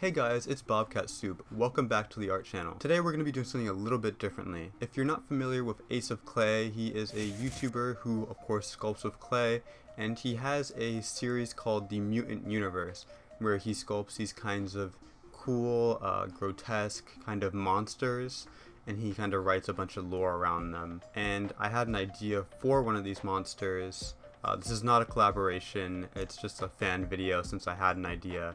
Hey guys, it's Bobcat Soup. Welcome back to the art channel. Today we're going to be doing something a little bit differently. If you're not familiar with Ace of Clay, he is a YouTuber who of course sculpts with clay, and he has a series called the Mutant Universe where he sculpts these kinds of cool, grotesque kind of monsters, and he kind of writes a bunch of lore around them. And I had an idea for one of these monsters. This is not a collaboration, it's just a fan video since I had an idea.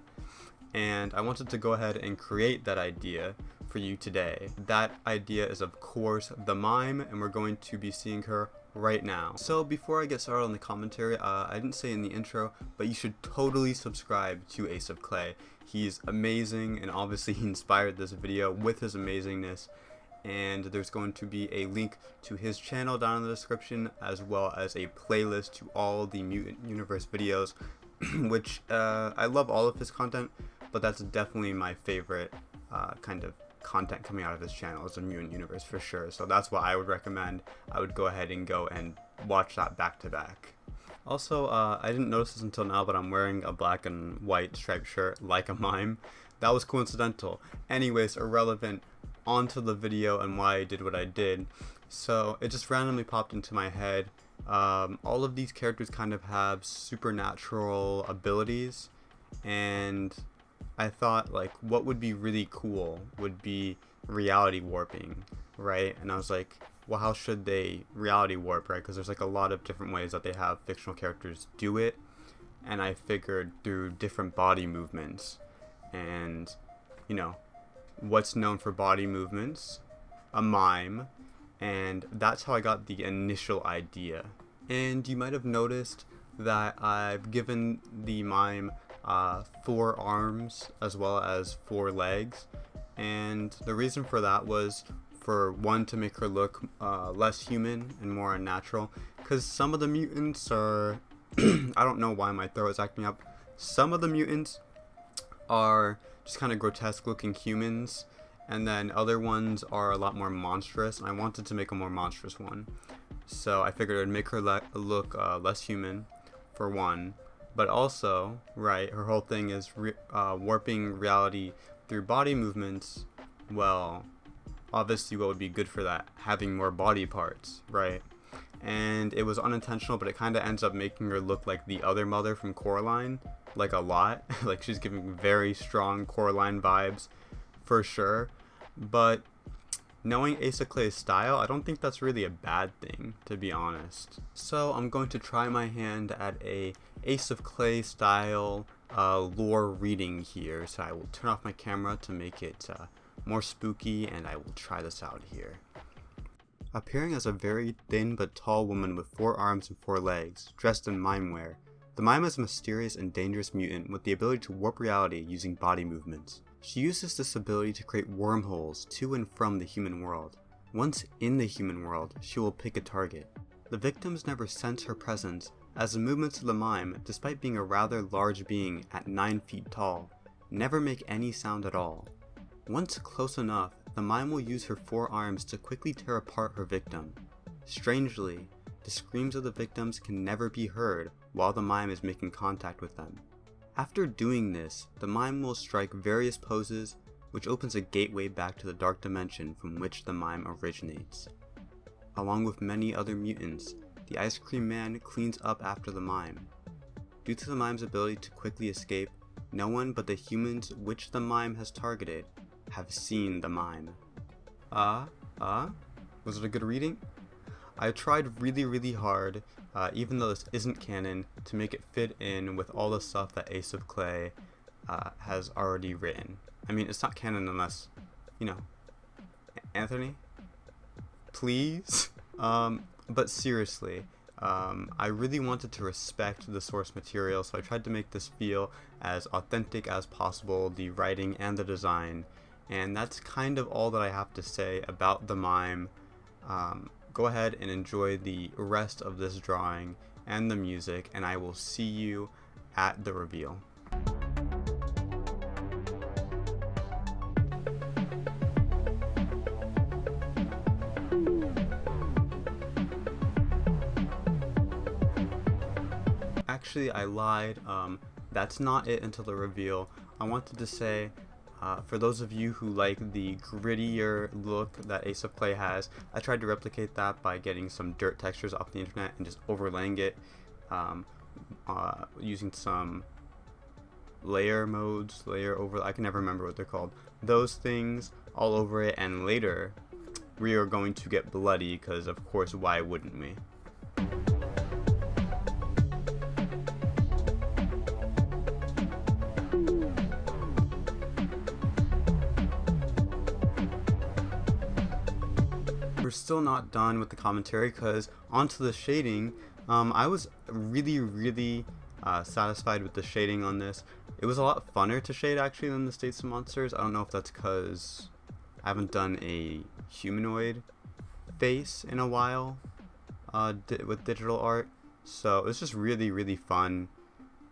And I wanted to go ahead and create that idea for you today. That idea is of course the Mime, and we're going to be seeing her right now. So before I get started on the commentary, I didn't say in the intro, but you should totally subscribe to Ace of Clay. He's amazing, and obviously he inspired this video with his amazingness. And there's going to be a link to his channel down in the description, as well as a playlist to all the Mutant Universe videos, which I love all of his content, but that's definitely my favorite kind of content coming out of his channel is the Mutant Universe for sure. So that's what I would recommend. I would go ahead and go and watch that back to back. Also, I didn't notice this until now, but I'm wearing a black and white striped shirt like a mime. That was coincidental. Anyways, irrelevant. Onto the video and why I did what I did. So it just randomly popped into my head. All of these characters kind of have supernatural abilities, and I thought like what would be really cool would be reality warping, right? And I was like, well, how should they reality warp, right? Because there's like a lot of different ways that they have fictional characters do it, and I figured through different body movements. And you know, what's known for body movements? A mime. And that's how I got the initial idea. And you might have noticed that I've given the mime 4 arms as well as 4 legs, and the reason for that was for one, to make her look less human and more unnatural, because some of the mutants are I don't know why my throat is acting up. Some of the mutants are just kind of grotesque looking humans, and then other ones are a lot more monstrous, and I wanted to make a more monstrous one. So I figured it would make her look less human, for one, but also, right, her whole thing is warping reality through body movements. Well, obviously what would be good for that? Having more body parts, right? And it was unintentional, but it kind of ends up making her look like the other mother from Coraline, like a lot. Like she's giving very strong Coraline vibes, for sure. But knowing Ace of Clay's style, I don't think that's really a bad thing, to be honest. So I'm going to try my hand at a Ace of Clay style lore reading here. So I will turn off my camera to make it more spooky, and I will try this out here. Appearing as a very thin but tall woman with 4 arms and 4 legs, dressed in mime wear, the Mime is a mysterious and dangerous mutant with the ability to warp reality using body movements. She uses this ability to create wormholes to and from the human world. Once in the human world, she will pick a target. The victims never sense her presence, as the movements of the Mime, despite being a rather large being at 9 feet tall, never make any sound at all. Once close enough, the Mime will use her 4 arms to quickly tear apart her victim. Strangely, the screams of the victims can never be heard while the Mime is making contact with them. After doing this, the Mime will strike various poses, which opens a gateway back to the dark dimension from which the Mime originates. Along with many other mutants, the Ice Cream Man cleans up after the Mime. Due to the Mime's ability to quickly escape, no one but the humans which the Mime has targeted have seen the Mime. Was it a good reading? I tried really hard, even though this isn't canon, to make it fit in with all the stuff that Ace of Clay has already written. I mean, it's not canon unless, you know, Anthony? Please? But seriously, I really wanted to respect the source material, so I tried to make this feel as authentic as possible, the writing and the design, and that's kind of all that I have to say about the Mime. Go ahead and enjoy the rest of this drawing and the music, and I will see you at the reveal. Actually, I lied. That's not it until the reveal. I wanted to say For those of you who like the grittier look that Ace of Clay has, I tried to replicate that by getting some dirt textures off the internet and just overlaying it using some layer modes, I can never remember what they're called. Those things all over it, and later we are going to get bloody because of course, why wouldn't we? We're still not done with the commentary because onto the shading. I was really satisfied with the shading on this. It was a lot funner to shade actually than the States of Monsters. I don't know if that's because I haven't done a humanoid face in a while with digital art, so it's just really fun.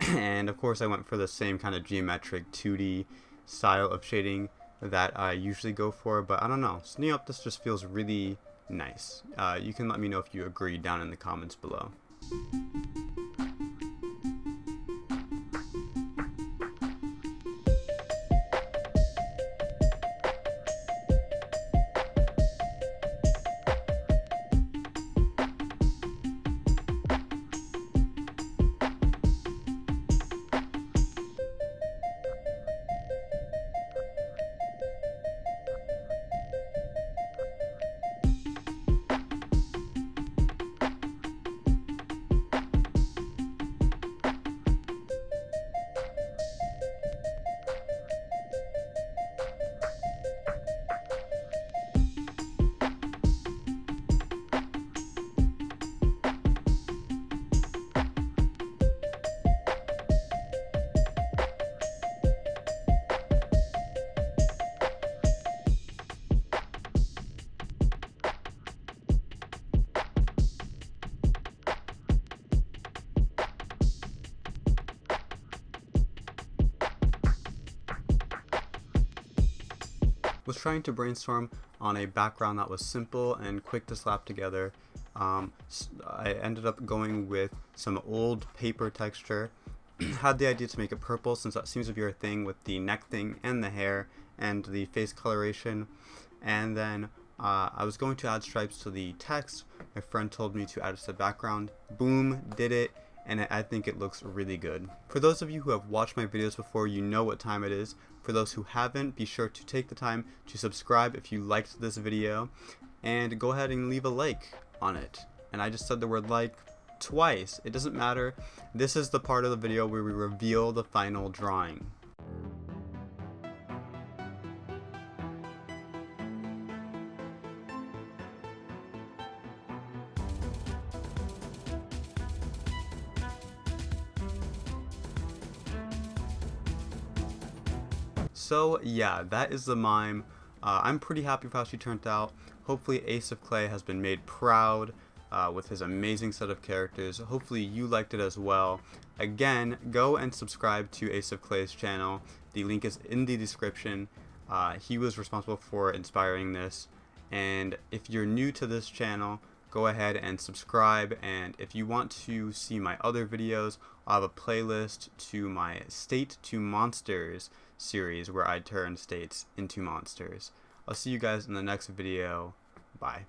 And of course I went for the same kind of geometric 2D style of shading that I usually go for, but I don't know, Sneak Up this just feels really nice. You can let me know if you agree down in the comments below. Was trying to brainstorm on a background that was simple and quick to slap together. I ended up going with some old paper texture. Had the idea to make it purple since that seems to be our thing with the neck thing and the hair and the face coloration. And then I was going to add stripes to the text. My friend told me to add it to the background. Boom, did it. And I think it looks really good. For those of you who have watched my videos before, you know what time it is. For those who haven't, be sure to take the time to subscribe if you liked this video, and go ahead and leave a like on it. And I just said the word like twice. It doesn't matter. This is the part of the video where we reveal the final drawing. So yeah, that is the Mime. I'm pretty happy with how she turned out. Hopefully Ace of Clay has been made proud with his amazing set of characters. Hopefully you liked it as well. Again, go and subscribe to Ace of Clay's channel. The link is in the description. He was responsible for inspiring this. And if you're new to this channel, go ahead and subscribe. And if you want to see my other videos, I'll have a playlist to my State to Monsters series where I turn states into monsters. I'll see you guys in the next video. Bye.